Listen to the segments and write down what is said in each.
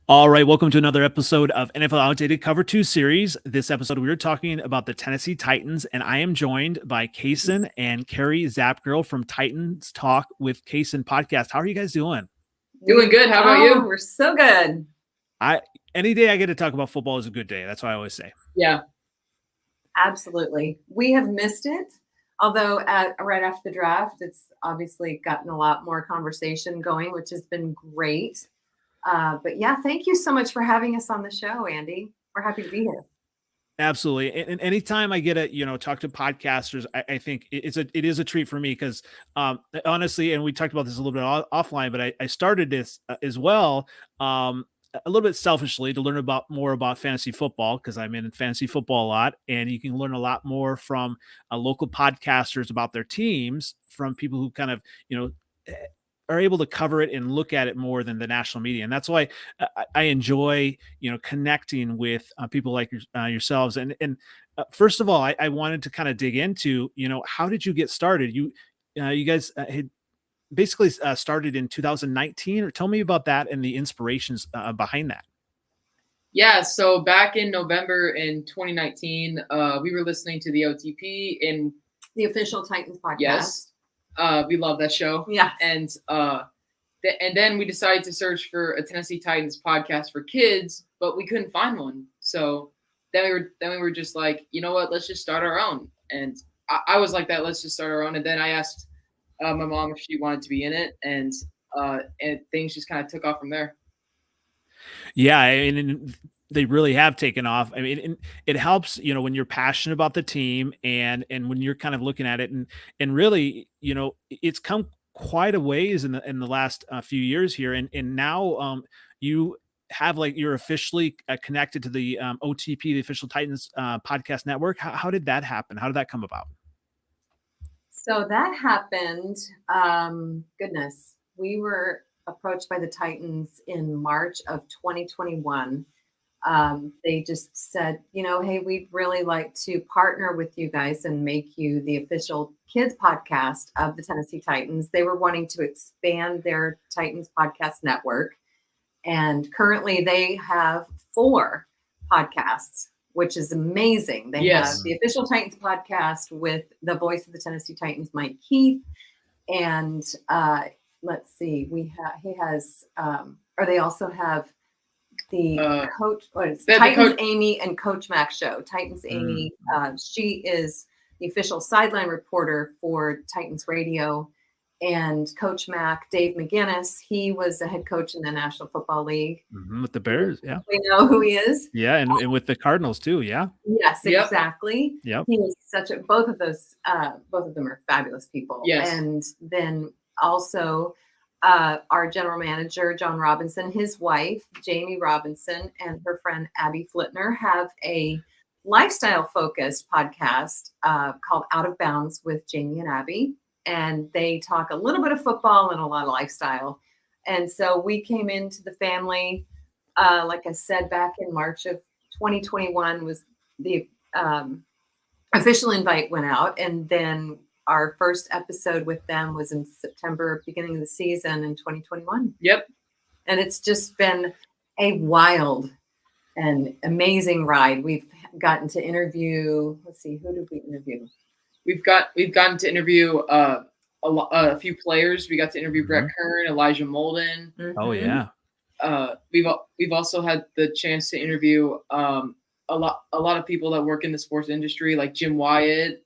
All right, welcome to another episode of NFL Outdated Cover 2 series. This episode, we are talking about the Tennessee Titans, and I am joined by Cason and Carriew Zapgirl from Titans Talk with Cason podcast. How are you guys doing? Doing good. How about you? We're so good. Any day I get to talk about football is a good day. That's what I always say. Yeah. Absolutely. We have missed it. Although right after the draft, it's obviously gotten a lot more conversation going, which has been great. But yeah, thank you so much for having us on the show, Andy. We're happy to be here. Absolutely. And anytime I get to, talk to podcasters, I think it is a treat for me because honestly, and we talked about this a little bit offline, but I started this as well. A little bit selfishly to learn more about fantasy football because I'm in fantasy football a lot, and you can learn a lot more from local podcasters about their teams from people who kind of, are able to cover it and look at it more than the national media. And that's why I enjoy, connecting with people like yourselves. And first of all, I wanted to kind of dig into, how did you get started? You guys had basically started in 2019, or tell me about that and the inspirations behind that. Yeah. So back in November in 2019, we were listening to the OTP in the official Titans podcast. Yes. We love that show. Yeah. And then we decided to search for a Tennessee Titans podcast for kids, but we couldn't find one. So then we were just like, you know what, let's just start our own. And I was like that, let's just start our own. And then I asked my mom if she wanted to be in it, and things just kind of took off from there. Yeah, and they really have taken off. I mean, it helps, when you're passionate about the team and when you're kind of looking at it and really, it's come quite a ways in the last few years here. And now you have you're officially connected to the OTP, the official Titans podcast network. How did that happen? How did that come about? So that happened. Goodness, we were approached by the Titans in March of 2021. They just said, hey, we'd really like to partner with you guys and make you the official kids podcast of the Tennessee Titans. They were wanting to expand their Titans podcast network. And currently they have 4 podcasts, which is amazing. They have the official Titans podcast with the voice of the Tennessee Titans, Mike Keith. And let's see, he has, or they also have the coach, Titans Amy and Coach Mac show. Titans Amy, she is the official sideline reporter for Titans Radio. And Coach Mac, Dave McGinnis, he was the head coach in the National Football League. With the Bears, yeah. We know who he is. Yeah, and with the Cardinals too, yeah. Yes, exactly. Yep. He was both of them are fabulous people. Yes. And then also our general manager, John Robinson, his wife, Jamie Robinson, and her friend, Abby Flitner, have a lifestyle-focused podcast called Out of Bounds with Jamie and Abby. And they talk a little bit of football and a lot of lifestyle. And so we came into the family, like I said, back in March of 2021 was the official invite went out. And then our first episode with them was in September, beginning of the season in 2021. Yep. And it's just been a wild and amazing ride. We've gotten to interview, let's see, who did we interview? We've gotten to interview a few players. We got to interview Brett Kern, Elijah Molden. Oh yeah. We've also had the chance to interview a lot of people that work in the sports industry, like Jim Wyatt.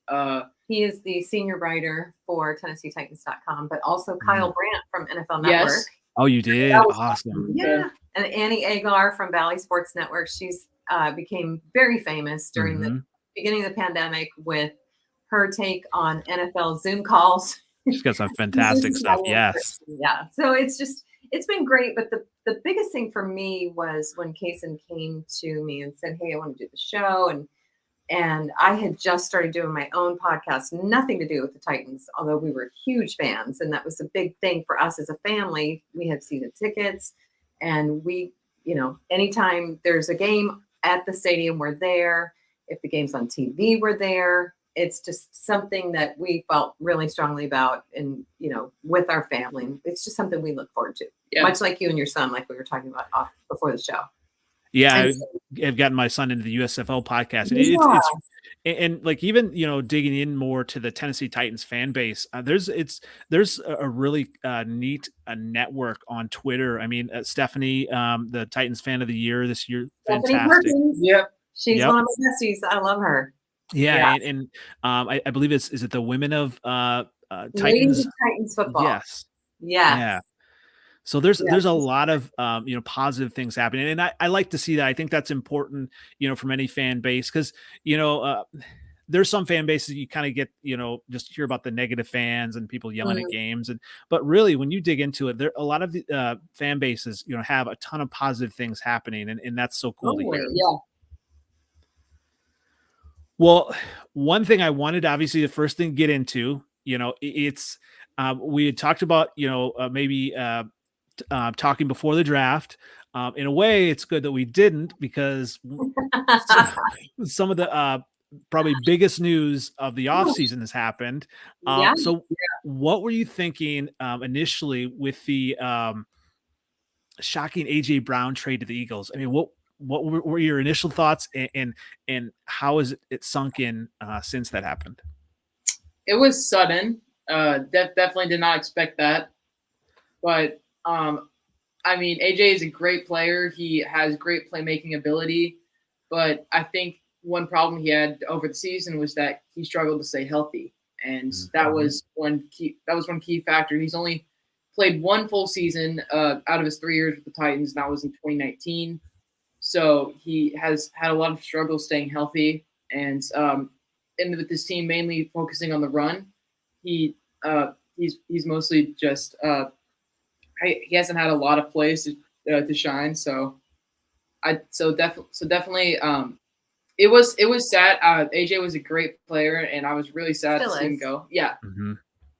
He is the senior writer for TennesseeTitans.com, but also Kyle Brandt from NFL Network. Yes. Oh, you did? Awesome. Yeah. And Annie Agar from Valley Sports Network. She's became very famous during the beginning of the pandemic with her take on NFL Zoom calls. She's got some fantastic stuff. Yes. Yeah. So it's been great. But the biggest thing for me was when Cason came to me and said, hey, I want to do the show. And I had just started doing my own podcast, nothing to do with the Titans, although we were huge fans. And that was a big thing for us as a family. We had season tickets, and we, anytime there's a game at the stadium, we're there. If the game's on TV, we're there. it's just something that we felt really strongly about, and with our family. It's just something we look forward to. Yeah. Much like you and your son, like we were talking about before the show. Yeah, I've gotten my son into the USFL podcast. It's and like even digging in more to the Tennessee Titans fan base. There's a really neat network on Twitter. I mean, Stephanie, the Titans fan of the year this year, fantastic. Yep, she's one of my besties. I love her. Yeah, and I believe is it the Women of Titans football? Yes. Yeah. So there's a lot of positive things happening, and I like to see that. I think that's important, from any fan base, because there's some fan bases you kind of get just hear about the negative fans and people yelling at games, but really when you dig into it, there a lot of the fan bases have a ton of positive things happening, and that's so cool to hear. Yeah. Well, one thing I wanted, obviously, the first thing to get into, it's we had talked about maybe talking before the draft. In a way, it's good that we didn't, because some of the probably biggest news of the offseason has happened. So what were you thinking initially with the shocking AJ Brown trade to the Eagles? I mean, what were your initial thoughts, and how has it sunk in since that happened? It was sudden. Definitely did not expect that. But I mean, AJ is a great player. He has great playmaking ability. But I think one problem he had over the season was that he struggled to stay healthy, and that was one key factor. He's only played one full season out of his 3 years with the Titans, and that was in 2019. So he has had a lot of struggle staying healthy, and with this team mainly focusing on the run, he's mostly just he hasn't had a lot of plays to shine. So definitely it was sad. AJ was a great player, and I was really sad to see him go. Yeah,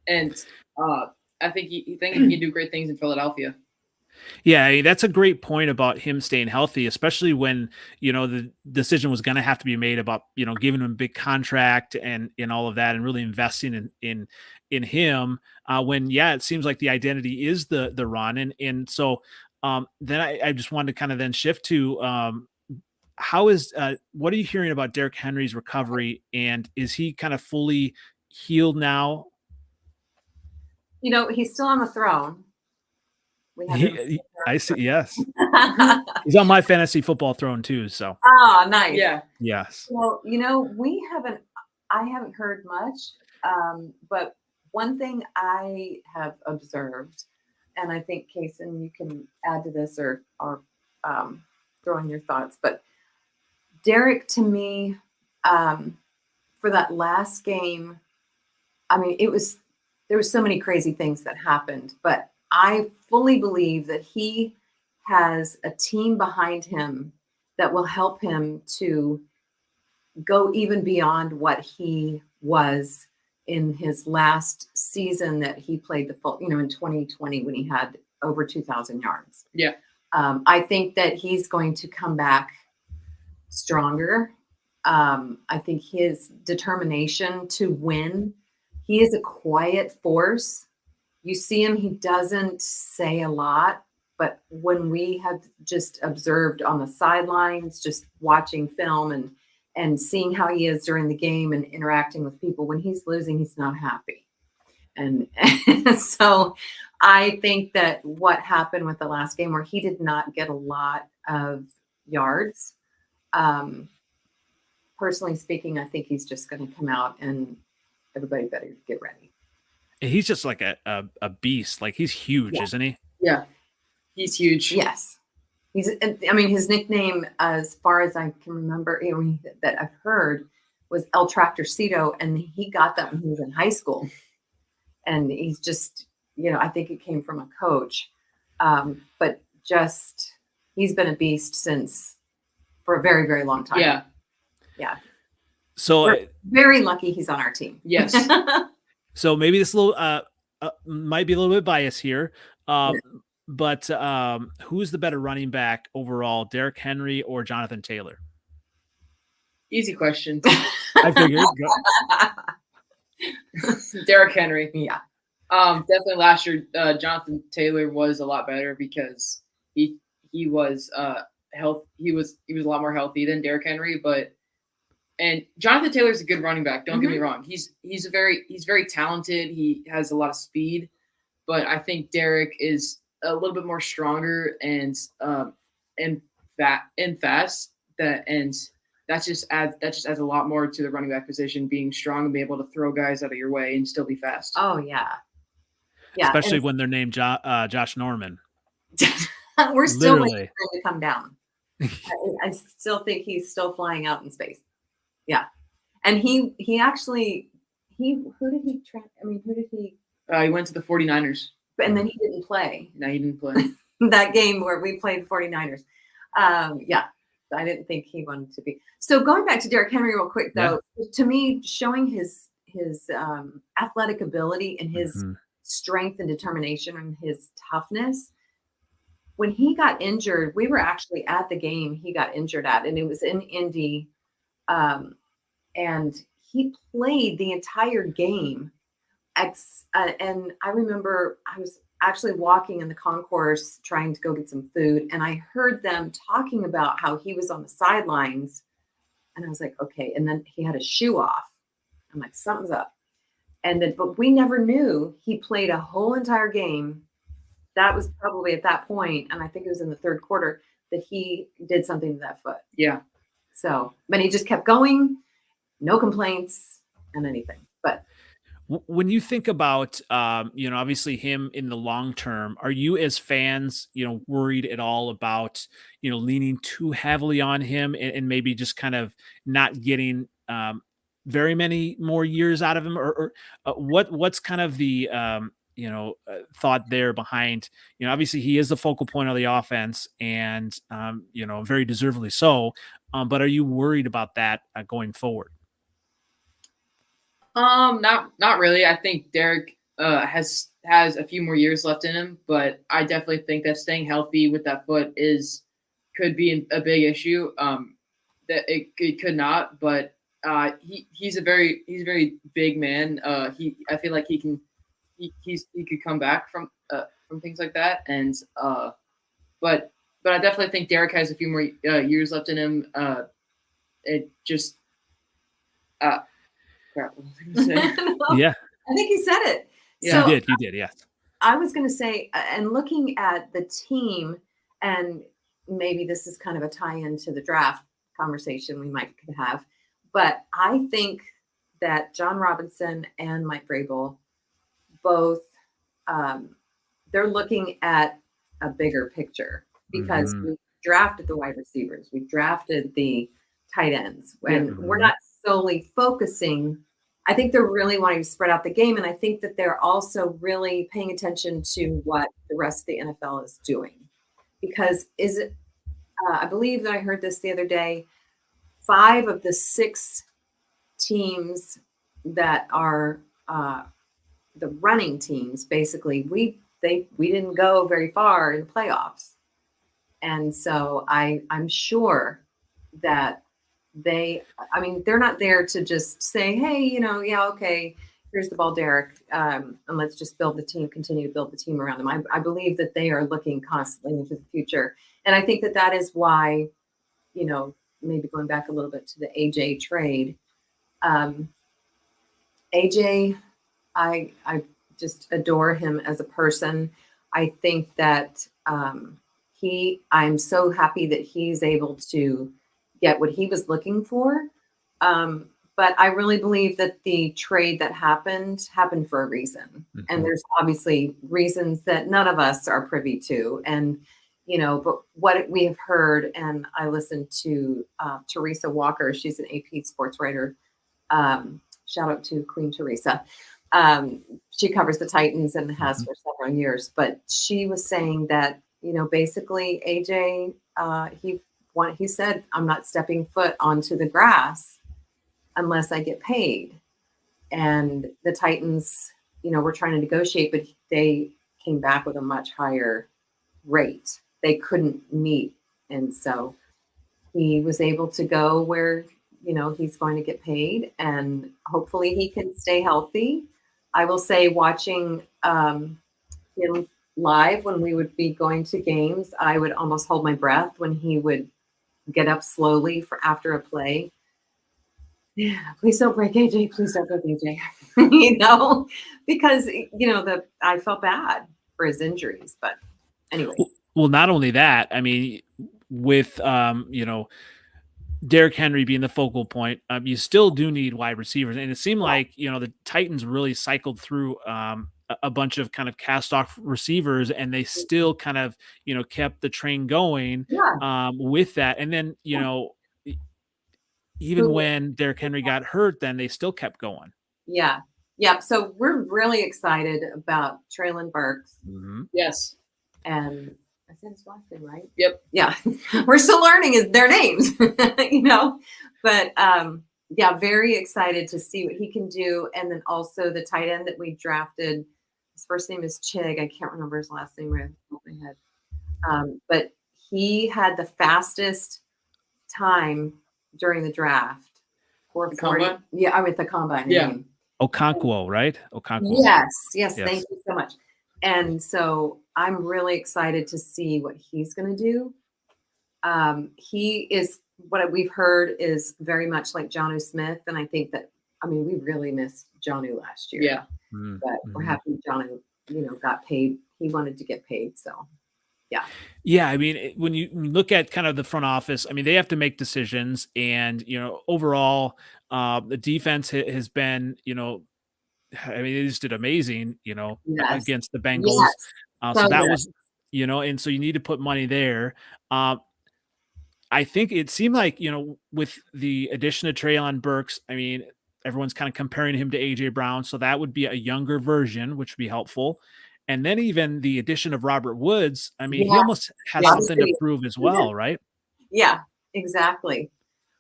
and I think he can do great things in Philadelphia. Yeah, I mean, that's a great point about him staying healthy, especially when the decision was going to have to be made about giving him a big contract and all of that, and really investing in him. When it seems like the identity is the run, and so then I just wanted to kind of then shift to what are you hearing about Derrick Henry's recovery, and is he kind of fully healed now? He's still on the throne. I see. Yes, he's on my fantasy football throne too. So, nice. Yeah. Yes. Well, I haven't heard much, but one thing I have observed, and I think Cason, you can add to this or throw in your thoughts, but Derrick, to me, for that last game, I mean, there were so many crazy things that happened, but I fully believe that he has a team behind him that will help him to go even beyond what he was in his last season that he played the full, in 2020 when he had over 2,000 yards. Yeah. I think that he's going to come back stronger. I think his determination to win, he is a quiet force. You see him, he doesn't say a lot, but when we have just observed on the sidelines, just watching film and seeing how he is during the game and interacting with people, when he's losing, he's not happy. And so I think that what happened with the last game where he did not get a lot of yards, personally speaking, I think he's just going to come out and everybody better get ready. He's just like a beast. Like, he's huge, isn't he? Yeah, he's huge. Yes. His nickname, as far as I can remember, that I've heard, was El Tractorcito, and he got that when he was in high school. And he's just, I think it came from a coach. But just, he's been a beast for a very, very long time. Yeah. Yeah. So we're very lucky he's on our team. Yes. So maybe this little might be a little bit biased here, but who's the better running back overall, Derrick Henry or Jonathan Taylor? Easy question. I figured. Derrick Henry. Yeah. Definitely last year, Jonathan Taylor was a lot better because he was he was a lot more healthy than Derrick Henry, and Jonathan Taylor's a good running back. Don't get me wrong. He's very talented. He has a lot of speed, but I think Derrick is a little bit more stronger and fast. That just adds a lot more to the running back position, being strong and be able to throw guys out of your way and still be fast. Oh yeah. Yeah. Especially when they're named Josh Norman. We're still Literally. waiting for him to come down. I still think he's still flying out in space. Yeah. And he actually, who did he track? I mean, who did he? He went to the 49ers. And then he didn't play. No, he didn't play. That game where we played 49ers. Yeah. I didn't think he wanted to be. So going back to Derrick Henry real quick, though, to me, showing his athletic ability and his strength and determination and his toughness. When he got injured, we were actually at the game he got injured at, and it was in Indy. And he played the entire game. And I remember I was actually walking in the concourse trying to go get some food, and I heard them talking about how he was on the sidelines. And I was like, okay. And then he had a shoe off. I'm like, something's up. And then, but we never knew he played a whole entire game. That was probably at that point, and I think it was in the third quarter, that he did something to that foot. Yeah. So, but he just kept going, no complaints and anything. But when you think about, obviously him in the long term, are you as fans, worried at all about, leaning too heavily on him and maybe just kind of not getting very many more years out of him, or what's kind of the thought there behind, obviously he is the focal point of the offense and, very deservedly so. But are you worried about that going forward? Not really. I think Derrick has a few more years left in him, but I definitely think that staying healthy with that foot could be a big issue. That it could not, but he's a very big man. I feel like he could come back from things like that, and but I definitely think Derrick has a few more years left in him. It just crap. What was I gonna say? No, Yeah, I think he said it. Yeah. So, you did. Yes. I was going to say, and looking at the team, and maybe this is kind of a tie-in to the draft conversation we might could have, but I think that John Robinson and Mike Vrabel both, they're looking at a bigger picture, because we drafted the wide receivers, we drafted the tight ends, when we're not solely focusing. I think they're really wanting to spread out the game, and I think that they're also really paying attention to what the rest of the NFL is doing. Because I believe that I heard this the other day, 5 of the 6 teams that are the running teams, basically, we didn't go very far in the playoffs. And so I'm sure that they're not there to just say, hey, okay, here's the ball, Derrick, and let's just continue to build the team around them. I believe that they are looking constantly into the future. And I think that is why, maybe going back a little bit to the AJ trade, AJ, I just adore him as a person. I think that I'm so happy that he's able to get what he was looking for. But I really believe that the trade that happened for a reason. And there's obviously reasons that none of us are privy to. And, but what we have heard, and I listened to Teresa Walker, she's an AP sports writer. Shout out to Queen Teresa. She covers the Titans and has for several years, but she was saying that, basically AJ, he said, I'm not stepping foot onto the grass unless I get paid. And the Titans, were trying to negotiate, but they came back with a much higher rate. They couldn't meet. And so he was able to go where he's going to get paid, and hopefully he can stay healthy. I will say, watching him live when we would be going to games, I would almost hold my breath when he would get up slowly for after a play. Yeah, please don't break AJ. Please don't break AJ. Because I felt bad for his injuries, but anyway. Well, not only that, I mean, with Derrick Henry being the focal point, you still do need wide receivers, and it seemed like the Titans really cycled through a bunch of kind of cast off receivers, and they still kind of kept the train going with that, and then even when Derrick Henry got hurt, then they still kept going. Yeah. So we're really excited about Traylon Burks. Mm-hmm. Yes. And I said his last name, right? Yep. Yeah. We're still learning their names, but very excited to see what he can do. And then also the tight end that we drafted, his first name is Chig. I can't remember his last name right off the top of my head. But he had the fastest time during the draft. The combine? Yeah, I'm at the combine. Yeah. Okonkwo, right? Okonkwo. Yes. Thank you so much. And so I'm really excited to see what he's going to do. He is, what we've heard, is very much like Jonnu Smith. And I think that, we really missed Jonnu last year. Yeah. But we're happy Jonnu, got paid. He wanted to get paid. So, yeah. Yeah. I mean, when you look at kind of the front office, they have to make decisions. And, overall, the defense has been, they just did amazing, against the Bengals. Yes. So that was, and so you need to put money there. I think it seemed like, with the addition of Traylon Burks, everyone's kind of comparing him to AJ Brown. So that would be a younger version, which would be helpful. And then even the addition of Robert Woods, he almost has something to prove as well, right? Yeah, exactly.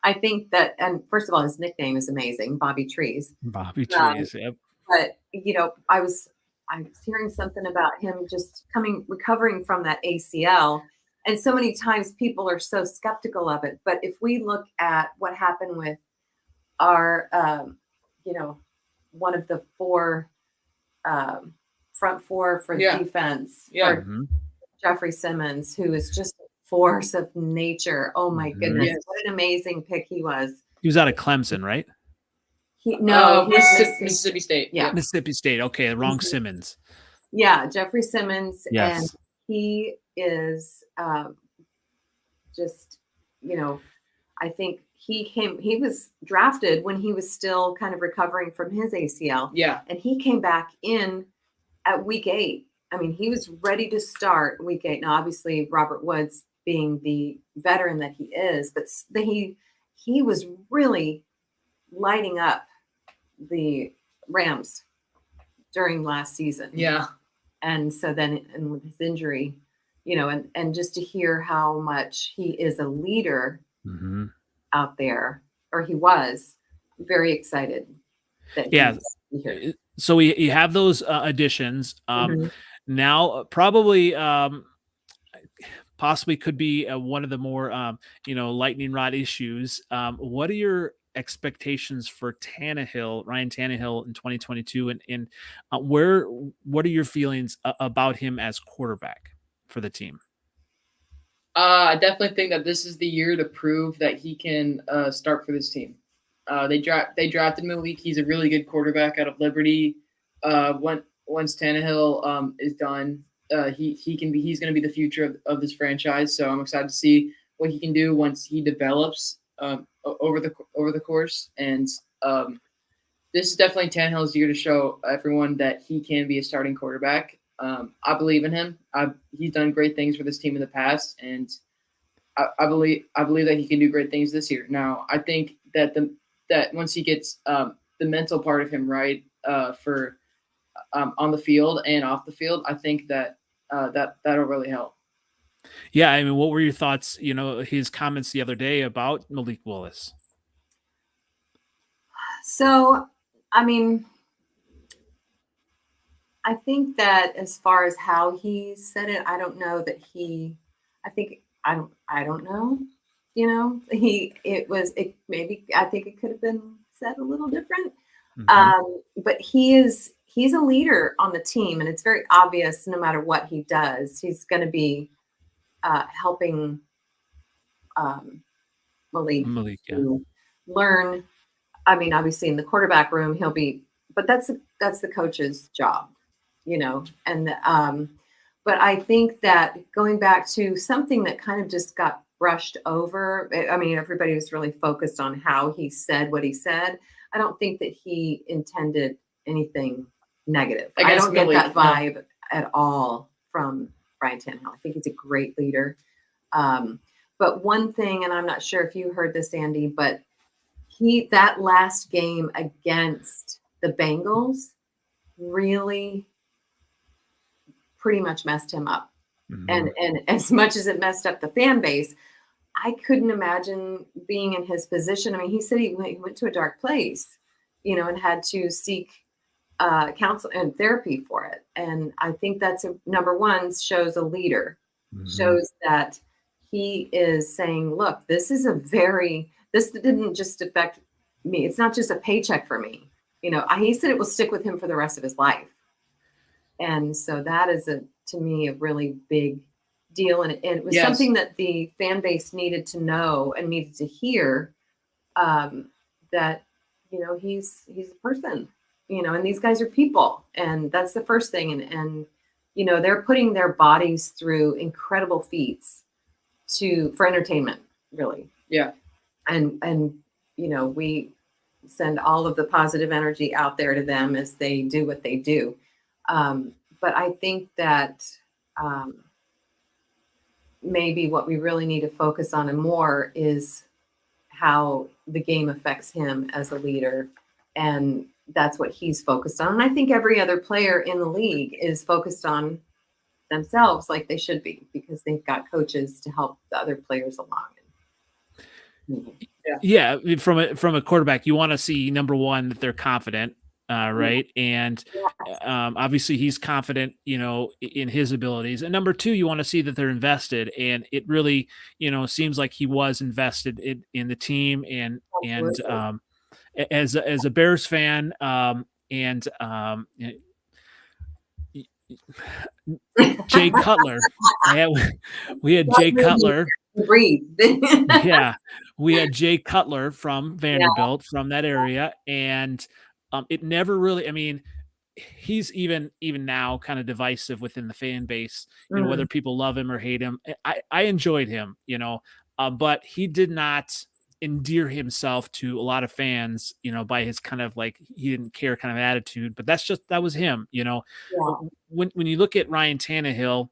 I think that, and first of all, his nickname is amazing, Bobby Trees. Bobby Trees, yep. But I was hearing something about him just recovering from that ACL, and so many times people are so skeptical of it. But if we look at what happened with our, one of the four front four for defense, for Jeffrey Simmons, who is just a force of nature. Oh my goodness, what an amazing pick he was. He was out of Clemson, right? Mississippi State. Yeah. Mississippi State. Okay, the wrong Simmons. Yeah, Jeffrey Simmons. Yes. And he is just, I think he was drafted when he was still kind of recovering from his ACL. Yeah. And he came back in at week 8. He was ready to start week 8. Now, obviously, Robert Woods being the veteran that he is, but he was really lighting up the Rams during last season. Yeah. And so then, and with his injury, and just to hear how much he is a leader out there, or he was, very excited. So we have those additions. Now, probably, possibly could be one of the more, lightning rod issues. What are your expectations for Ryan Tannehill in 2022? And what are your feelings about him as quarterback for the team? I definitely think that this is the year to prove that he can start for this team. They drafted Malik. He's a really good quarterback out of Liberty. Once Tannehill is done, he's going to be the future of this franchise. So I'm excited to see what he can do once he develops over the course. And this is definitely Tannehill's year to show everyone that he can be a starting quarterback. I believe in him. He's done great things for this team in the past, and I believe that he can do great things this year. Now, I think that once he gets the mental part of him right for on the field and off the field, I think that'll really help. Yeah, what were your thoughts? His comments the other day about Malik Willis. So, I think that as far as how he said it, I don't know that I don't know. maybe, I think it could have been said a little different. Mhm. But he's a leader on the team, and it's very obvious no matter what he does, he's going to be helping Malik Malik, yeah. to learn. I mean, obviously in the quarterback room, but that's the coach's job, and but I think that going back to something that kind of just got brushed over, I mean, everybody was really focused on how he said what he said. I don't think that he intended anything negative. I don't get that vibe at all from Ryan Tannehill. I think he's a great leader. But one thing, and I'm not sure if you heard this, Andy, but that last game against the Bengals really pretty much messed him up. Mhm. And as much as it messed up the fan base, I couldn't imagine being in his position. I mean, he said he went to a dark place, and had to seek counsel and therapy for it. And I think that's number one, shows a leader, Mhm. shows that he is saying, look, this didn't just affect me. It's not just a paycheck for me. He said it will stick with him for the rest of his life. And so that is to me, a really big deal. And it was something that the fan base needed to know and needed to hear, that, he's a person, and these guys are people. And that's the first thing. And they're putting their bodies through incredible feats for entertainment, really. Yeah. And we send all of the positive energy out there to them as they do what they do. But I think that maybe what we really need to focus on and more is how the game affects him as a leader. And that's what he's focused on. And I think every other player in the league is focused on themselves like they should be, because they've got coaches to help the other players along. Yeah. From a quarterback, you want to see, number one, that they're confident. Right. And obviously he's confident, in his abilities. And number two, you want to see that they're invested. And it really, seems like he was invested in the team. And as a Bears fan, and Jay Cutler, we had Jay Cutler. Breathe. Yeah, we had Jay Cutler from Vanderbilt, from that area, and it never really. I mean, he's even now kind of divisive within the fan base. Whether people love him or hate him. I enjoyed him, but he did not endear himself to a lot of fans, by his kind of like, he didn't care kind of attitude. But that was him, When you look at Ryan Tannehill,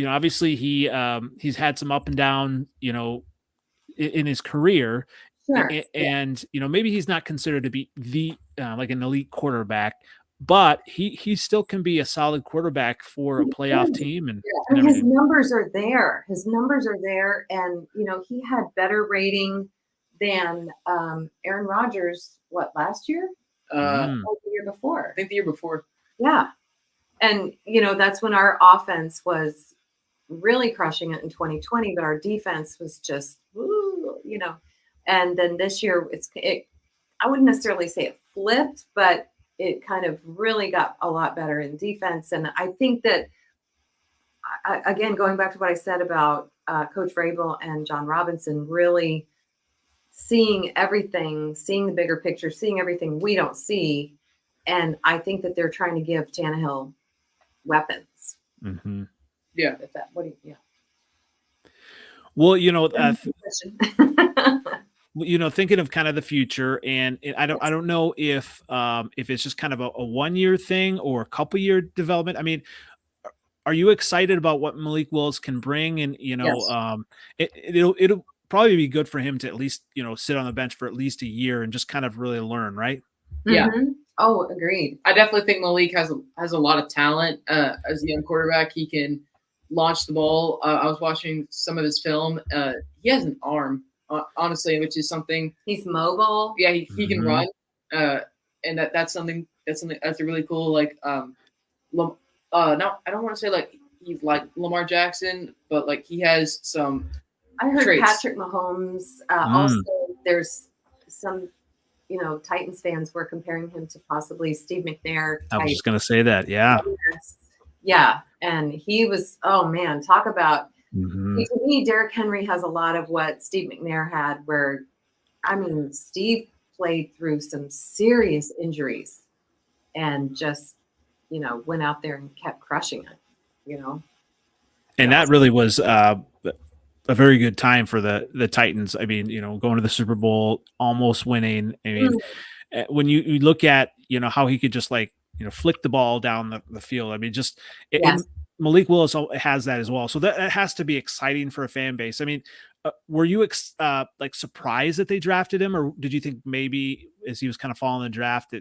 obviously he's had some up and down, in his career. Sure. And maybe he's not considered to be the like an elite quarterback, but he still can be a solid quarterback for a playoff team. And his numbers are there. And he had better rating than Aaron Rodgers. What, last year? Or the year before? I think the year before. Yeah. And that's when our offense was really crushing it in 2020, but our defense was just and then this year I wouldn't necessarily say it flipped, but it kind of really got a lot better in defense. And I think that again, going back to what I said about Coach Vrabel and John Robinson, really seeing everything, seeing the bigger picture, seeing everything we don't see. And I think that they're trying to give Tannehill weapons. Mm-hmm. Yeah. Well, thinking of kind of the future, and I don't know if it's just kind of a 1 year thing or a couple year development. I mean, are you excited about what Malik Wills can bring? And Yes. It'll probably be good for him to at least sit on the bench for at least a year and just kind of really learn, right? Yeah. Mm-hmm. Oh, agreed. I definitely think Malik has a lot of talent as a young quarterback. He can launch the ball. I was watching some of his film. He has an arm, honestly, which is something. He's mobile. Yeah, he can run, and that's something that's a really cool. Like, no, I don't want to say like he's like Lamar Jackson, but like he has some I heard traits. Patrick Mahomes. Also, there's some, Titans fans were comparing him to possibly Steve McNair I was type. just gonna say that. Yeah. Yeah. And he was, oh man, talk about, Mhm. to me, Derrick Henry has a lot of what Steve McNair had, where, I mean, Steve played through some serious injuries and just, went out there and kept crushing it, And that really was a very good time for the Titans. I mean, going to the Super Bowl, almost winning. I mean, when you look at how he could just flick the ball down the field. I mean, just Yes. and Malik Willis has that as well. So that has to be exciting for a fan base. I mean, were you surprised that they drafted him, or did you think maybe as he was kind of falling in the draft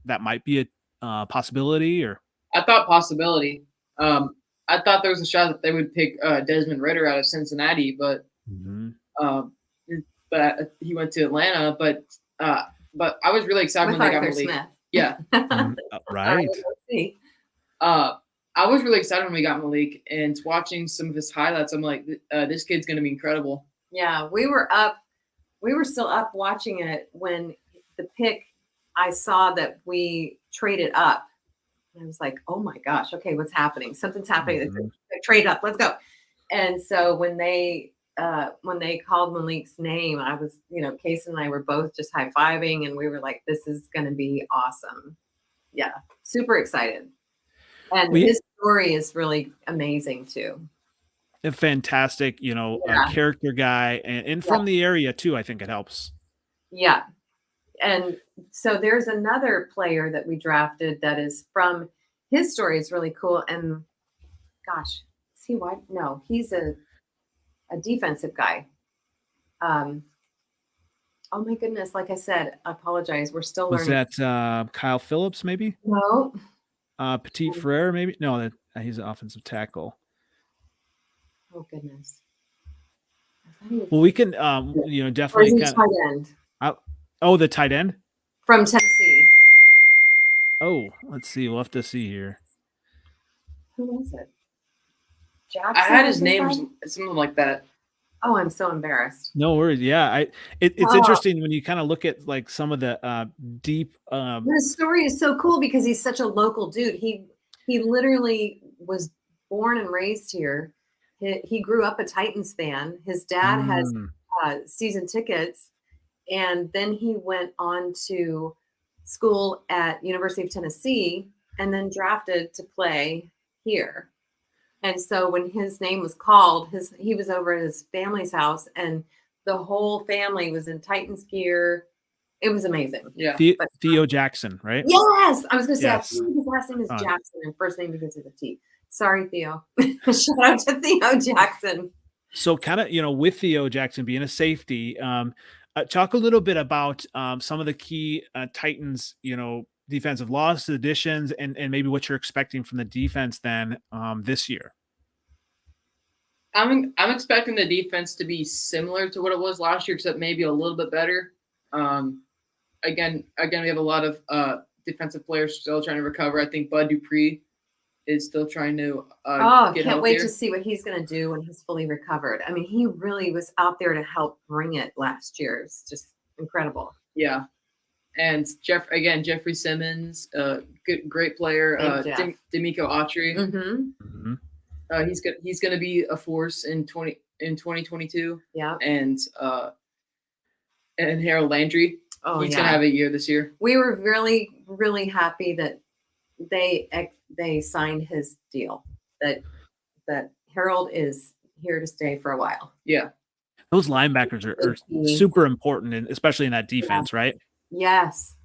that might be a possibility? Or I thought possibility. I thought there was a shot that they would pick Desmond Ridder out of Cincinnati, but he went to Atlanta. But I was really excited With when they got Arthur Malik. Smith. Yeah. Right. I was really excited when we got Malik, and watching some of his highlights, I'm like, this kid's going to be incredible. Yeah, we were still up watching it when the pick, I saw that we traded up. And I was like, oh my gosh, okay, what's happening? Something's happening. Trade up, let's go. And so when they called Malik's name, I was, Cason and I were both just high-fiving, and we were like, this is going to be awesome. Yeah, super excited. And his story is really amazing too. A fantastic, character guy, and from the area too. I think it helps. Yeah. And so there's another player that we drafted that is from, his story is really cool. And gosh, is he white? No, he's a defensive guy. Oh my goodness. Like I said, I apologize. We're still learning. Was that Kyle Phillips maybe? No. Petit Frere maybe? No, he's an offensive tackle. Oh goodness. Well, we can, definitely tight end. The tight end from Tennessee. Oh, let's see. We'll have to see here. Who was it? Jackson. I had his name, something like that. Oh, I'm so embarrassed. No worries. Yeah, it's interesting when you kind of look at some of the deep. His story is so cool because he's such a local dude. He literally was born and raised here. He grew up a Titans fan. His dad has season tickets, and then he went on to school at University of Tennessee, and then drafted to play here. And so when his name was called, he was over at his family's house, and the whole family was in Titans gear. It was amazing. Yeah. Theo Jackson, right? Yes. I was going to say, Yes. I think his last name is Jackson and first name begins with a T. Sorry, Theo. Shout out to Theo Jackson. So kind of, with Theo Jackson being a safety, talk a little bit about some of the key Titans, defensive loss additions and maybe what you're expecting from the defense then this year. I'm expecting the defense to be similar to what it was last year, except maybe a little bit better. Again, we have a lot of defensive players still trying to recover. I think Bud Dupree is still trying to get can't wait to see what he's going to do when he's fully recovered. I mean, he really was out there to help bring it last year. It's just incredible. Yeah. And Jeffrey Simmons, great player. D'Amico Autry. Mm-hmm. He's going to be a force in 2022. Yeah. And Harold Landry. He's going to have a year this year. We were really, really happy that they signed his deal. That Harold is here to stay for a while. Yeah. Those linebackers are super important, and especially in that defense, right? Yes.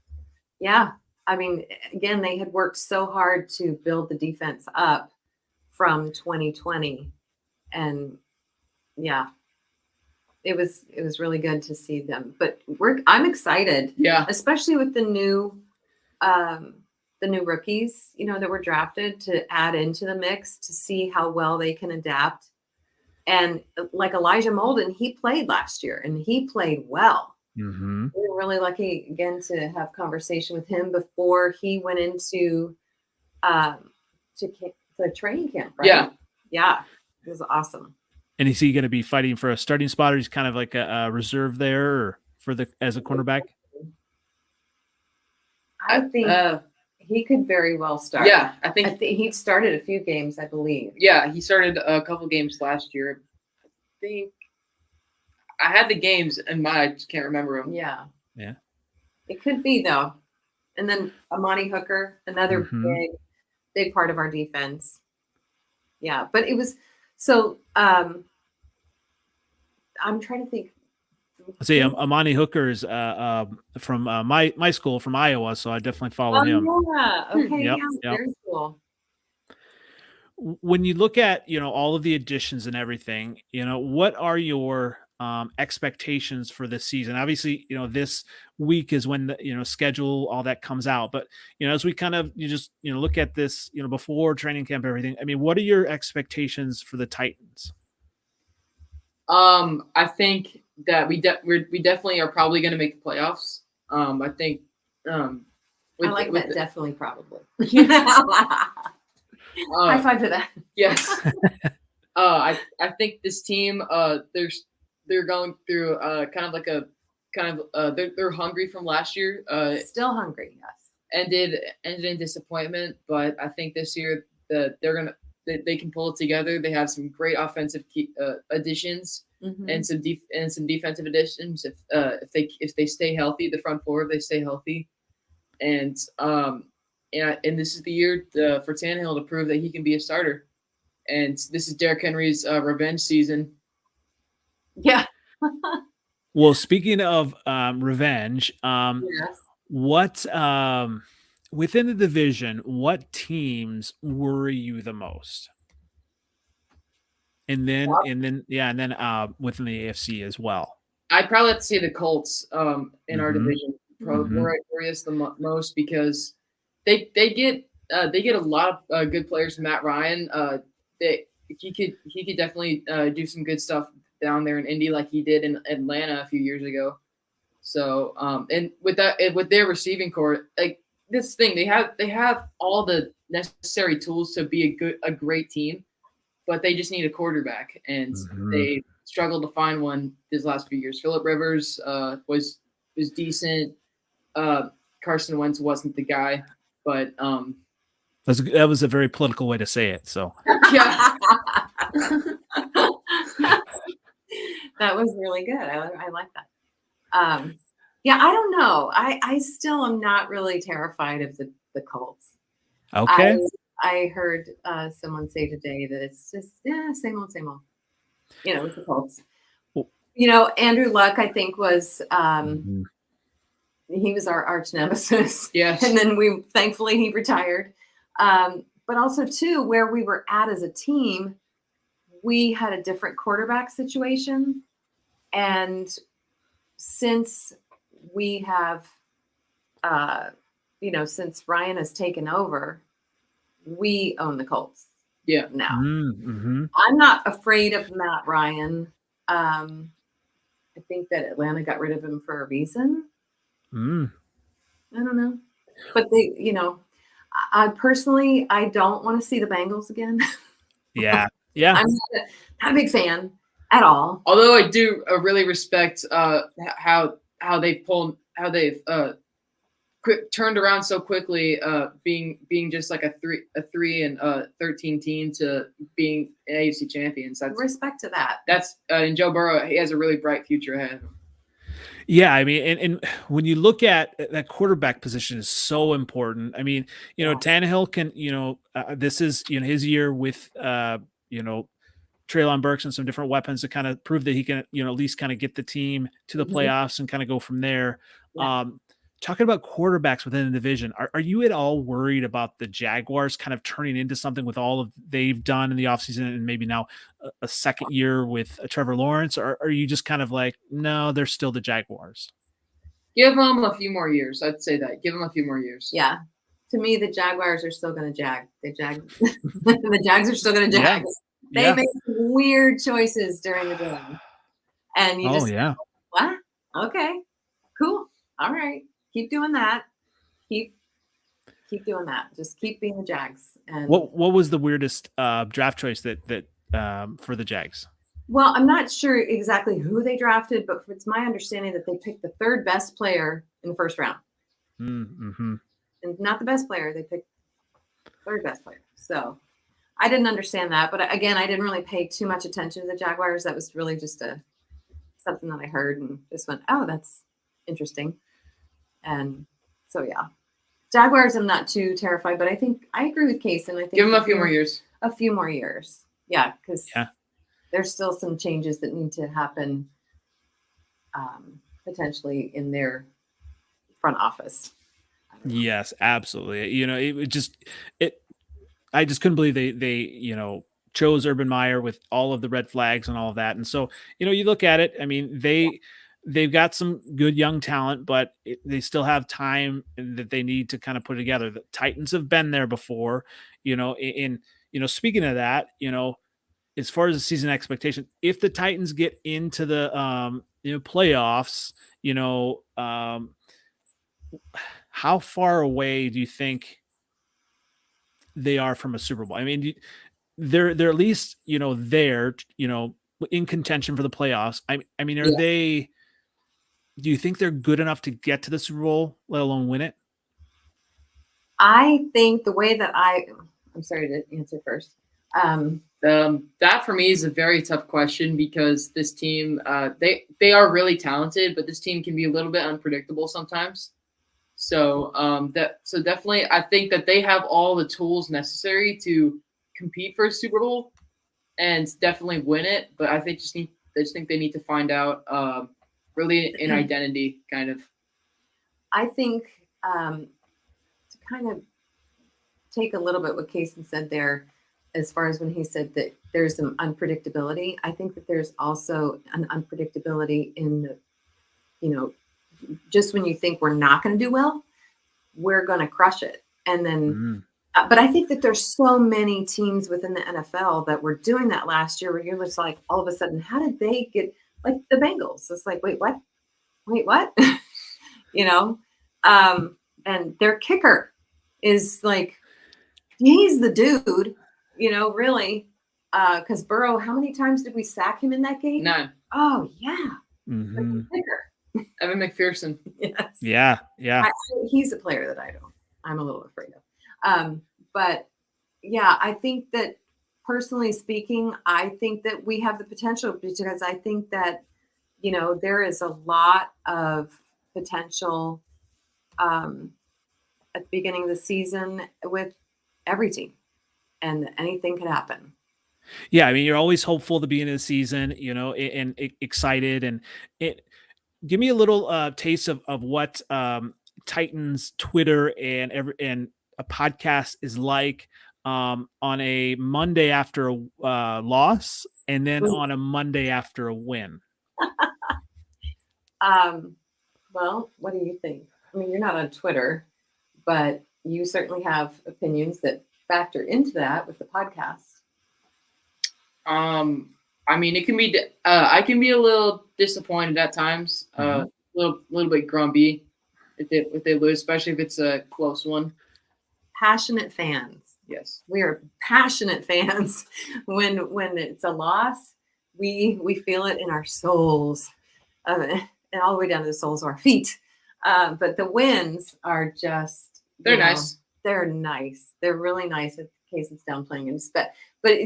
Yeah. I mean, again, they had worked so hard to build the defense up from 2020. And yeah, it was really good to see them. But I'm excited. Yeah. Especially with the new rookies, that were drafted to add into the mix to see how well they can adapt. And like Elijah Molden, he played last year and he played well. Mm-hmm. We were really lucky again to have conversation with him before he went into to training camp, right? Yeah. Yeah. It was awesome. And is he going to be fighting for a starting spot, or he's kind of like a reserve there, or as a cornerback? I think he could very well start. Yeah, I think he started a few games, I believe. Yeah, he started a couple games last year. I think I had the games in mind. I just can't remember them. Yeah. Yeah. It could be, though. And then Amani Hooker, another big part of our defense. Yeah, but it was so. I'm trying to think. See, Amani Hooker is from my school, from Iowa, so I definitely follow him. Yeah. Okay. Yep, Yeah. Very cool. When you look at all of the additions and everything, what are your expectations for this season? Obviously, this week is when the schedule, all that comes out. But as we kind of look at this, before training camp, everything. I mean, what are your expectations for the Titans? I think that we definitely are probably going to make the playoffs. I think. I like that. Definitely, probably. High five to that. Yes. I think this team, they're going through they're hungry from last year. Still hungry, yes. Ended in disappointment, but I think this year that they can pull it together. They have some great offensive additions and some defensive additions. If they stay healthy, the front four, if they stay healthy, and this is the year for Tannehill to prove that he can be a starter. And this is Derrick Henry's revenge season. Yeah. Well, speaking of revenge, yes. What within the division, what teams worry you the most? And then within the AFC as well. I'd probably have to say the Colts in our division worry us the most because they get a lot of good players. Matt Ryan, he could definitely do some good stuff down there in Indy like he did in Atlanta a few years ago. So and with their receiving core, like this thing, they have all the necessary tools to be a great team, but they just need a quarterback, and they struggled to find one these last few years. Phillip Rivers was decent. Carson Wentz wasn't the guy, but that was a very political way to say it. So yeah. That was really good. I like that. Yeah, I don't know. I still am not really terrified of the Colts. Okay. I heard someone say today that it's just same old. With the Colts. Andrew Luck, I think, was he was our arch nemesis. Yes. And then thankfully he retired. But also too, where we were at as a team, we had a different quarterback situation. And since we have, since Ryan has taken over, we own the Colts. Yeah. Now. I'm not afraid of Matt Ryan. I think that Atlanta got rid of him for a reason. I don't know. But I personally, I don't want to see the Bengals again. Yeah. I'm not a big fan at all. Although I do really respect how they've turned around so quickly, being just like a 3 and 13 team to being an AFC champions. That's respect to that. That's and Joe Burrow, he has a really bright future ahead of him. Yeah, I mean, and when you look at that quarterback position is so important. I mean, Tannehill can, this is his year with Treylon Burks and some different weapons to kind of prove that he can, at least kind of get the team to the playoffs and kind of go from there. Yeah. Talking about quarterbacks within the division, are you at all worried about the Jaguars kind of turning into something with all of they've done in the offseason and maybe now a second year with Trevor Lawrence? Or are you just kind of like, no, they're still the Jaguars? Give them a few more years. I'd say that. Give them a few more years. Yeah. To me, the Jaguars are still going to jag. The Jags are still going to jag. Yeah. They make weird choices during the game. And you what? Okay, cool. All right. Keep doing that. Keep doing that. Just keep being the Jags. And what was the weirdest draft choice that for the Jags? Well, I'm not sure exactly who they drafted, but it's my understanding that they picked the third best player in the first round. Mm-hmm. And not the best player. They picked third best player. So I didn't understand that. But again, I didn't really pay too much attention to the Jaguars. That was really just something that I heard and just went, oh, that's interesting. And so, yeah. Jaguars, I'm not too terrified, but I think I agree with Cason. I think Give them a few more years. A few more years. Yeah, because Yeah. there's still some changes that need to happen potentially in their front office. Yes, absolutely. You know, I just couldn't believe they chose Urban Meyer with all of the red flags and all of that. And so, you look at it, I mean, they've got some good young talent, but they still have time that they need to kind of put together. The Titans have been there before, speaking of that, as far as the season expectation, if the Titans get into the playoffs, how far away do you think they are from a Super Bowl? I mean, they're at least there in contention for the playoffs. I mean, are they? Do you think they're good enough to get to the Super Bowl, let alone win it? I think the way that I'm sorry to answer first. That for me is a very tough question because this team, they are really talented, but this team can be a little bit unpredictable sometimes. So definitely, I think that they have all the tools necessary to compete for a Super Bowl and definitely win it. But I think they think they need to find out really an identity kind of. I think to kind of take a little bit what Cason said there, as far as when he said that there's some unpredictability. I think that there's also an unpredictability in the, just when you think we're not going to do well, we're going to crush it. And then, but I think that there's so many teams within the NFL that were doing that last year where you're just like, all of a sudden, how did they get, like the Bengals? It's like, wait, what? And their kicker is like, he's the dude, really. Because Burrow, how many times did we sack him in that game? 9. Oh, yeah. Mm-hmm. Like the kicker. Evan McPherson. Yes. Yeah. He's a player that I'm a little afraid of. But yeah, I think that personally speaking, I think that we have the potential because I think that, there is a lot of potential at the beginning of the season with every team, and anything could happen. Yeah, I mean, you're always hopeful at the beginning of the season, and excited, and give me a little taste of what Titans Twitter and a podcast is like on a Monday after a loss, and then on a Monday after a win. Well, what do you think? I mean, you're not on Twitter, but you certainly have opinions that factor into that with the podcast. I mean, it can be. I can be a little disappointed at times. A little bit grumpy if they lose, especially if it's a close one. Passionate fans. Yes, we are passionate fans. When it's a loss, we feel it in our souls, and all the way down to the soles of our feet. But the wins are just nice. They're nice. They're really nice. If Cason's downplaying it, but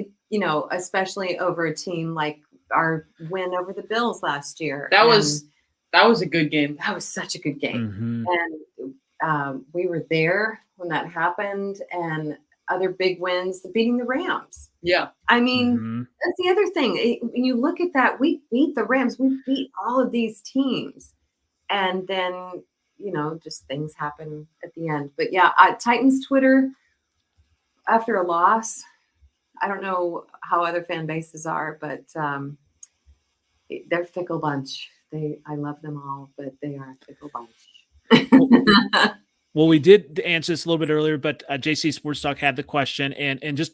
especially over a team like our win over the Bills last year. That was a good game. That was such a good game. And we were there when that happened, and other big wins, beating the Rams. Yeah. I mean, that's the other thing. When you look at that, we beat the Rams. We beat all of these teams. And then, just things happen at the end. But yeah, Titans Twitter, after a loss, I don't know how other fan bases are, but they're a fickle bunch. I love them all, but they are a fickle bunch. Well, we did answer this a little bit earlier, but JC Sports Talk had the question, and just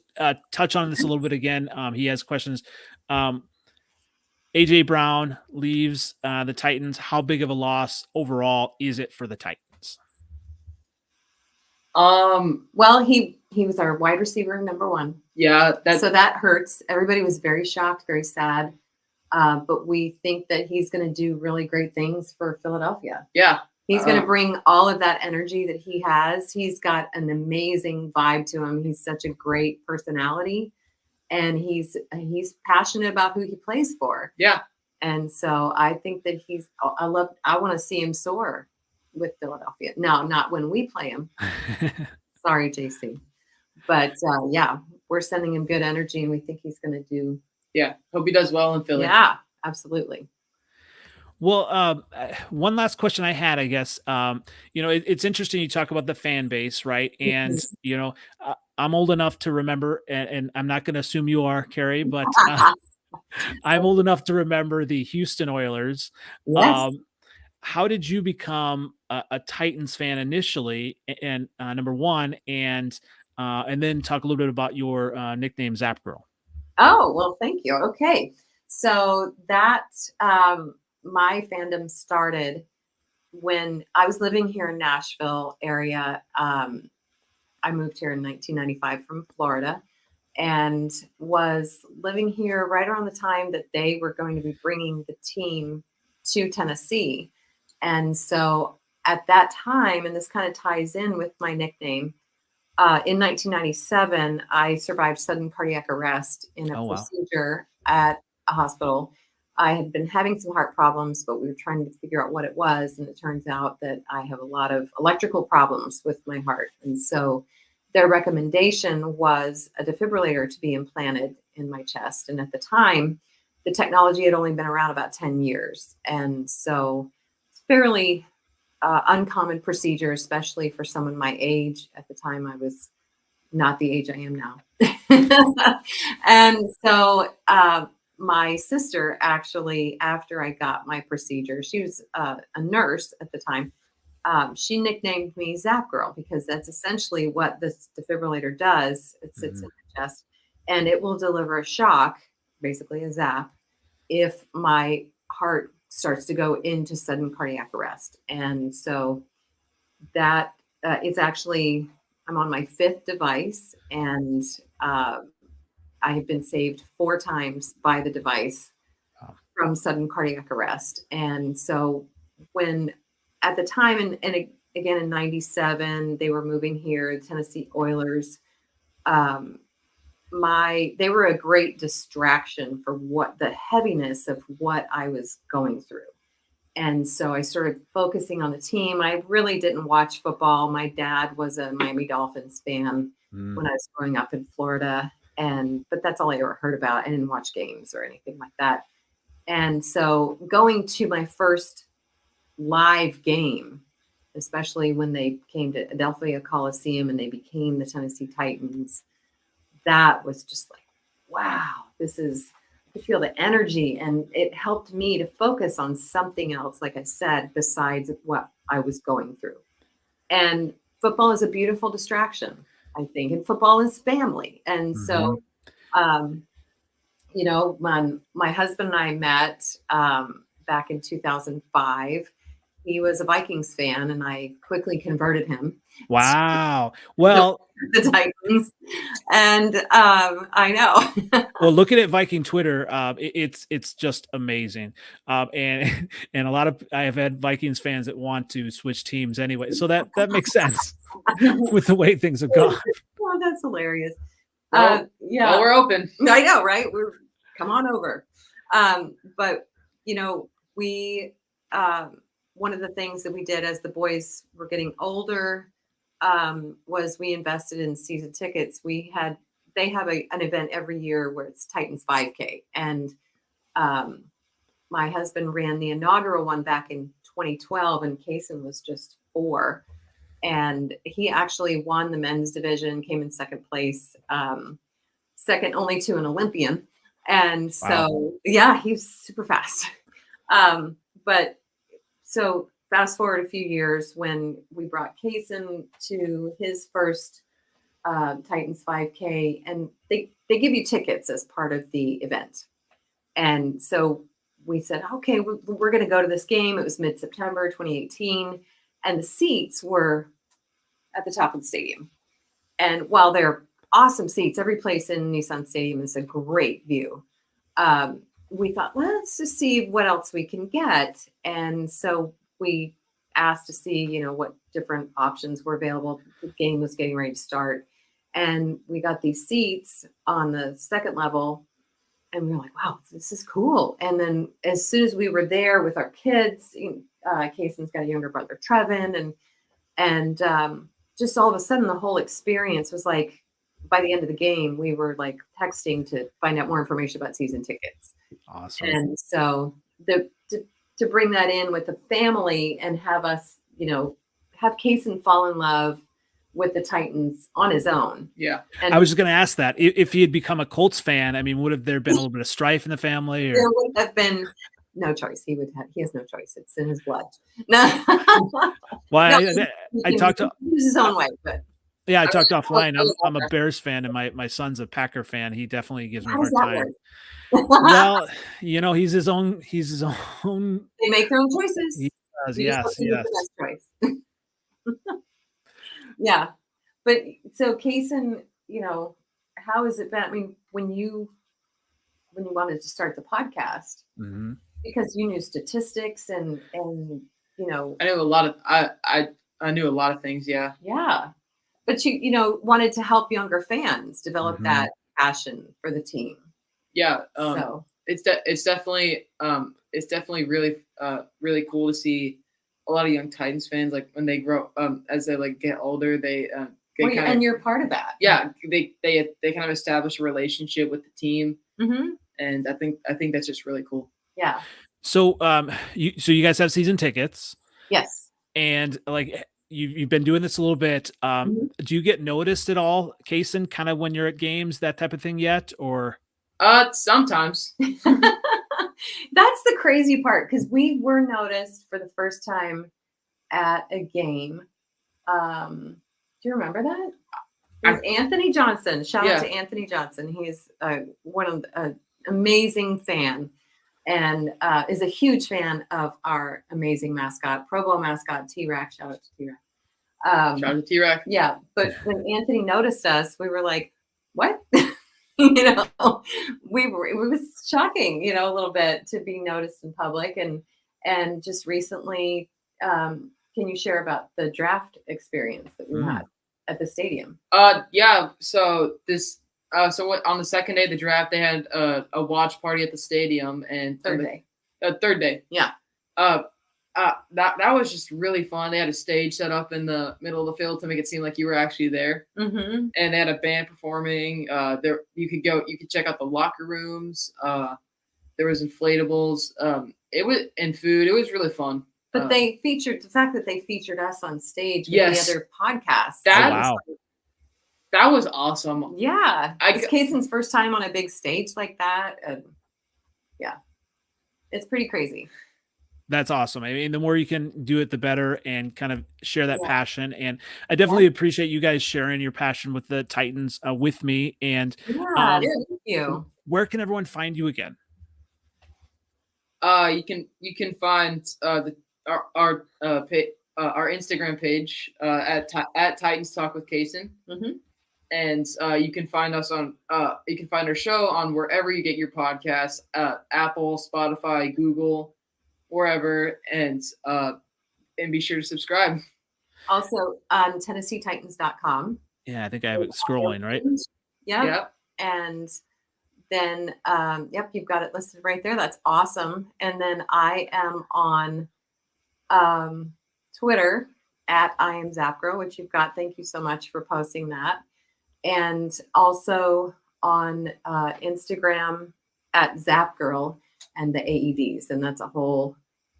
touch on this a little bit again. He has questions. AJ Brown leaves the Titans. How big of a loss overall is it for the Titans? Well, he was our wide receiver number 1. Yeah. So that hurts. Everybody was very shocked, very sad. But we think that he's going to do really great things for Philadelphia. Yeah. He's going to bring all of that energy that he has. He's got an amazing vibe to him. He's such a great personality, and he's passionate about who he plays for. Yeah. And so I think that I want to see him soar with Philadelphia. Now, not when we play him. Sorry, JC. But yeah, we're sending him good energy, and we think he's going to do. Yeah. Hope he does well in Philly. Yeah, absolutely. Well, one last question I had, I guess, it's interesting you talk about the fan base, right? And, I'm old enough to remember, and I'm not going to assume you are, Carrie, but I'm old enough to remember the Houston Oilers. Yes. How did you become a Titans fan initially? And number one, and then talk a little bit about your nickname, Zapgirl. Oh, well, thank you. Okay. So that my fandom started when I was living here in Nashville area. I moved here in 1995 from Florida and was living here right around the time that they were going to be bringing the team to Tennessee. And so at that time, and this kind of ties in with my nickname, in 1997, I survived sudden cardiac arrest in a procedure at a hospital. I had been having some heart problems, but we were trying to figure out what it was. And it turns out that I have a lot of electrical problems with my heart. And so their recommendation was a defibrillator to be implanted in my chest. And at the time, the technology had only been around about 10 years. And so it's fairly uncommon procedure, especially for someone my age. At the time, I was not the age I am now. And so my sister, actually, after I got my procedure, she was a nurse at the time. She nicknamed me Zapgirl because that's essentially what this defibrillator does. It sits in the chest and it will deliver a shock, basically a zap, if my heart starts to go into sudden cardiac arrest. And so that it's actually, I'm on my 5th device, and I have been saved 4 times by the device from sudden cardiac arrest. And so when at the time, and again in 97, they were moving here, Tennessee Oilers, they were a great distraction for what the heaviness of what I was going through. And so I started focusing on the team. I really didn't watch football. My dad was a Miami Dolphins fan when I was growing up in Florida. But that's all I ever heard about. I didn't watch games or anything like that. And so going to my first live game, especially when they came to Adelphia Coliseum and they became the Tennessee Titans, that was just like, wow, I feel the energy, and it helped me to focus on something else, like I said, besides what I was going through. And football is a beautiful distraction, I think, and football is family. And so, when my husband and I met back in 2005, he was a Vikings fan, and I quickly converted him. Wow. Well, the Titans. And I know. Well, looking at Viking Twitter, it's just amazing. And a lot of I have had Vikings fans that want to switch teams anyway. So that makes sense with the way things have gone. Oh, that's hilarious. Yeah. Well, we're open. I know, right? Come on over. But we one of the things that we did as the boys were getting older was we invested in season tickets. They have an event every year where it's Titans 5K. And my husband ran the inaugural one back in 2012, and Cason was just 4. And he actually won the men's division, came in second place, second only to an Olympian. And so, yeah, he's super fast. But so fast forward a few years when we brought Cason to his first Titans 5K, and they give you tickets as part of the event. And so we said, okay, we're going to go to this game. It was mid-September 2018, and the seats were at the top of the stadium. And while they're awesome seats, every place in Nissan Stadium is a great view. we thought, let's just see what else we can get. And so we asked to see, what different options were available. The game was getting ready to start. And we got these seats on the second level. And we were like, wow, this is cool. And then as soon as we were there with our kids, Cason's got a younger brother, Trevin, and just all of a sudden the whole experience was like, by the end of the game, we were like texting to find out more information about season tickets. Awesome. And so to bring that in with the family and have us, have Cason fall in love with the Titans on his own. Yeah. And I was just going to ask that if he had become a Colts fan, I mean, would have there been a little bit of strife in the family? Or? there would have been no choice. He has no choice. It's in his blood. No. Well, No, I talked to his own way, but I talked offline. I'm a Bears fan, and my son's a Packer fan. He definitely gives me a how hard does that time. work? Well, he's his own. They make their own choices. He does, You just yes, have to make the best choice. Yeah, but so Cason, how has it been? I mean, when you wanted to start the podcast, Mhm. because you knew statistics and I knew a lot of I knew a lot of things. Yeah. yeah, but you wanted to help younger fans develop Mhm. that passion for the team. Yeah. So It's definitely really cool to see a lot of young Titans fans, like when they grow as they like get older, they and you're part of that. they kind of establish a relationship with the team, Mm-hmm. and I think that's just really cool. Yeah. So, you guys have season tickets, Yes. and like you've been doing this a little bit. Mhm. Do you get noticed at all, Cason, kind of when you're at games, that type of thing yet, or? Sometimes. That's the crazy part, because we were noticed for the first time at a game. Do you remember that? It was Anthony Johnson. Shout out to Anthony Johnson. He's one of an amazing fan, and is a huge fan of our amazing mascot, Pro Bowl mascot T-Rack. Shout out to T-Rack. Shout out to T-Rack. Yeah, but when Anthony noticed us, we were like, "What?" It was shocking, a little bit to be noticed in public. And just recently, can you share about the draft experience that we had at the stadium? Yeah. So on the second day of the draft, they had a watch party at the stadium, and Third day. Third day. Yeah. That was just really fun. They had a stage set up in the middle of the field to make it seem like you were actually there. Mm-hmm. And they had a band performing. You could check out the locker rooms. There was inflatables. It was and food. It was really fun. But the fact that they featured us on stage with Yes. the other podcasts. Wow. That was awesome. Yeah. It's Cason's first time on a big stage like that. And yeah, it's pretty crazy. That's awesome. I mean, the more you can do it, the better, and kind of share that passion. And I definitely appreciate you guys sharing your passion with the Titans with me. And thank you. Where can everyone find you again? You can find our Instagram page at Titans Talk with Cason. Mm-hmm. And you can find us you can find our show on wherever you get your podcasts, Apple, Spotify, Google, wherever, and be sure to subscribe. Also on TennesseeTitans.com. Yeah, I think I have it scrolling, right? Yep. And then, you've got it listed right there. That's awesome. And then I am on Twitter at I am Zapgirl, which you've got. Thank you so much for posting that. And also on Instagram at Zapgirl and the AEDs. And that's a whole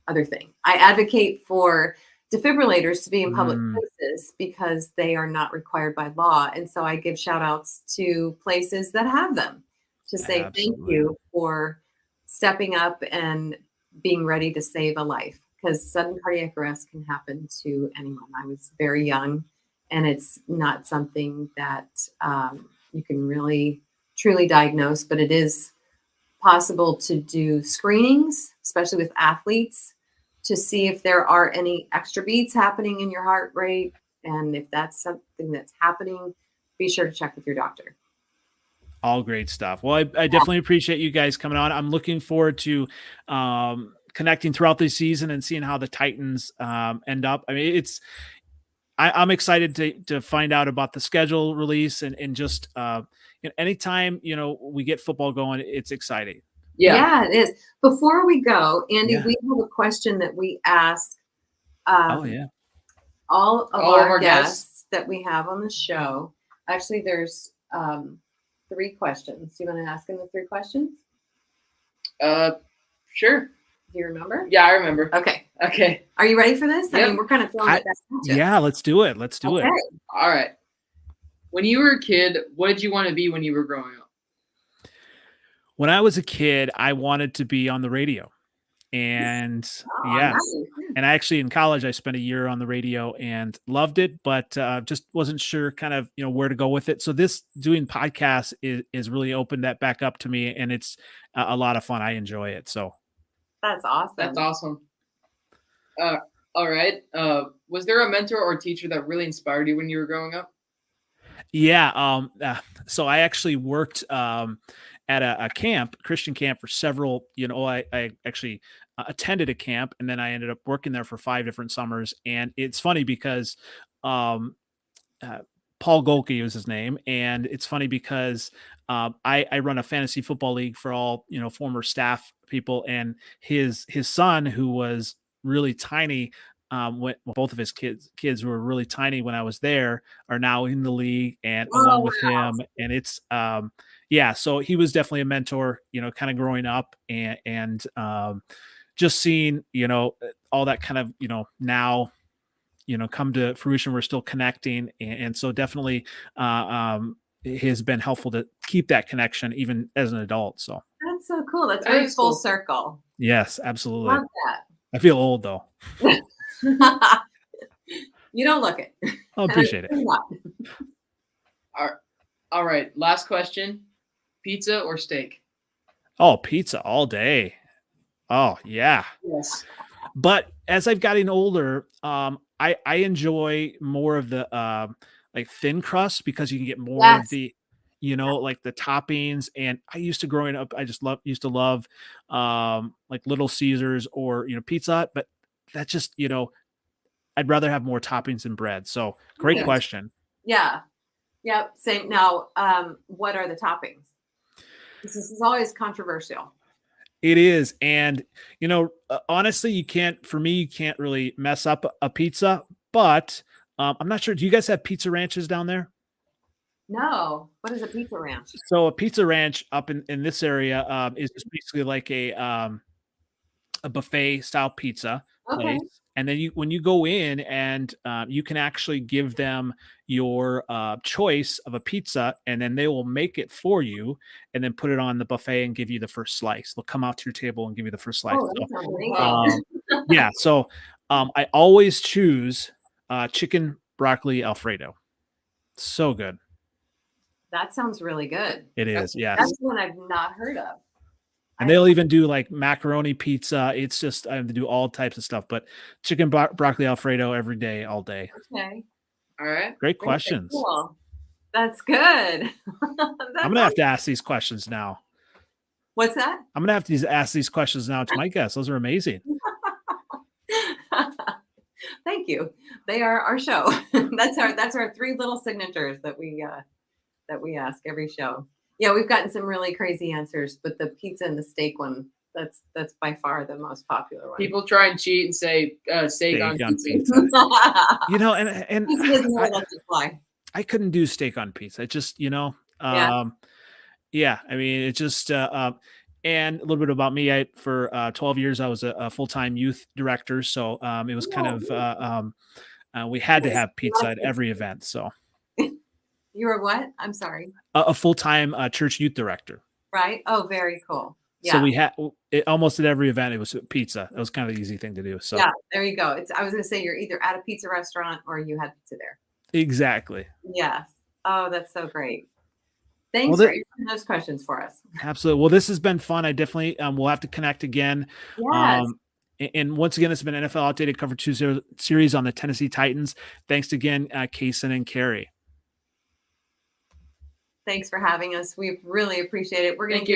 other thing. I advocate for defibrillators to be in public places because they are not required by law. And so I give shout outs to places that have them to say thank you for stepping up and being ready to save a life, because sudden cardiac arrest can happen to anyone. I was very young, and it's not something that you can really truly diagnose, but it is possible to do screenings, especially with athletes, to see if there are any extra beats happening in your heart rate. And if that's something that's happening, be sure to check with your doctor. All great stuff. Well, I definitely appreciate you guys coming on. I'm looking forward to connecting throughout the season and seeing how the Titans end up. I mean, I'm excited to find out about the schedule release and just anytime we get football going, it's exciting. Yeah, it is. Before we go, Andy, Yeah. we have a question that we ask Oh yeah. all of All of our our guests that we have on the show. Actually, there's 3 questions. Do you want to ask him the 3 questions? Sure. Do you remember? Yeah, I remember. Okay. Okay. Are you ready for this? I Yep. mean, we're kind of throwing it back into it. Yeah, let's do it. Let's do Okay. it. All right. When you were a kid, what did you want to be when you were growing up? When I was a kid, I wanted to be on the radio. And Oh, yes, nice. and actually in college, I spent a year on the radio and loved it, but just wasn't sure kind of, where to go with it. So this doing podcasts is really opened that back up to me, and it's a lot of fun. I enjoy it. So That's awesome. That's awesome. All right. Was there a mentor or teacher that really inspired you when you were growing up? yeah. So I actually worked at a camp, Christian camp, for several, I actually attended a camp, and then I ended up working there for 5 different summers. And it's funny because um, Paul Golke was his name. And it's funny because I run a fantasy football league for all, former staff people, and his son, who was really tiny, when both of his kids who were really tiny when I was there, are now in the league and along with wow. him. And it's yeah, so he was definitely a mentor, kind of growing up, and just seeing, all that kind of, now, come to fruition. We're still connecting. And so definitely it has been helpful to keep that connection even as an adult. So That's so cool. That's That very is full cool. circle. yes, absolutely. Love I feel old though. that. You don't look it. I appreciate it. All right. Last question. Pizza or steak? Oh, pizza all day. Oh yeah. Yes. But as I've gotten older, I enjoy more of the like thin crust, because you can get more of Yes. the, like the toppings. And I used to, growing up, I just used to love like Little Caesars or Pizza Hut, but that's just, I'd rather have more toppings than bread. So great Yes. question. Yeah. Yep. Same. Now, what are the toppings? This is always controversial. It is. And, honestly, you can't really mess up a pizza, but I'm not sure. Do you guys have pizza ranches down there? No. What is a pizza ranch? So a pizza ranch up in this area is just basically like a buffet style pizza Okay. place. And then when you go in, and you can actually give them your choice of a pizza, and then they will make it for you, and then put it on the buffet and give you the first slice. They'll come out to your table and give you the first slice. Oh, that So, sounds amazing. yeah. So I always choose chicken broccoli Alfredo. So good. That sounds really good. It is. Yes. That's one I've not heard of. And they'll even do like macaroni pizza. It's just, I have to do all types of stuff, but chicken broccoli Alfredo every day, all day. Okay. All right. Great Very questions. cool. That's good. I'm going to have to ask these questions now. What's that? I'm going to have to ask these questions now to my guests. Those are amazing. Thank you. They are our show. That's our 3 little signatures that we ask every show. Yeah, we've gotten some really crazy answers, but the pizza and the steak one, that's by far the most popular one. People try and cheat and say steak on pizza. pizza. And Pizza doesn't really let you fly. I couldn't do steak on pizza. It just, yeah, I mean, it just, and a little bit about me. For 12 years, I was a full-time youth director. So it was kind of, we had to have pizza at every event. So You were what? I'm sorry. a full-time church youth director. Right? Oh, very cool. Yeah. So we had it almost at every event. It was pizza. It was kind of the easy thing to do. So yeah, there you go. I was going to say you're either at a pizza restaurant or you had pizza there. exactly. Yes. Oh, that's so great. Thanks Well, for answering those questions for us. Absolutely. Well, this has been fun. I definitely we'll have to connect again. Yes. And once again, it's been NFL Outdated Cover 2 series on the Tennessee Titans. Thanks again, Cason and Carrie. Thanks for having us. We really appreciate it. We're going Thank to you.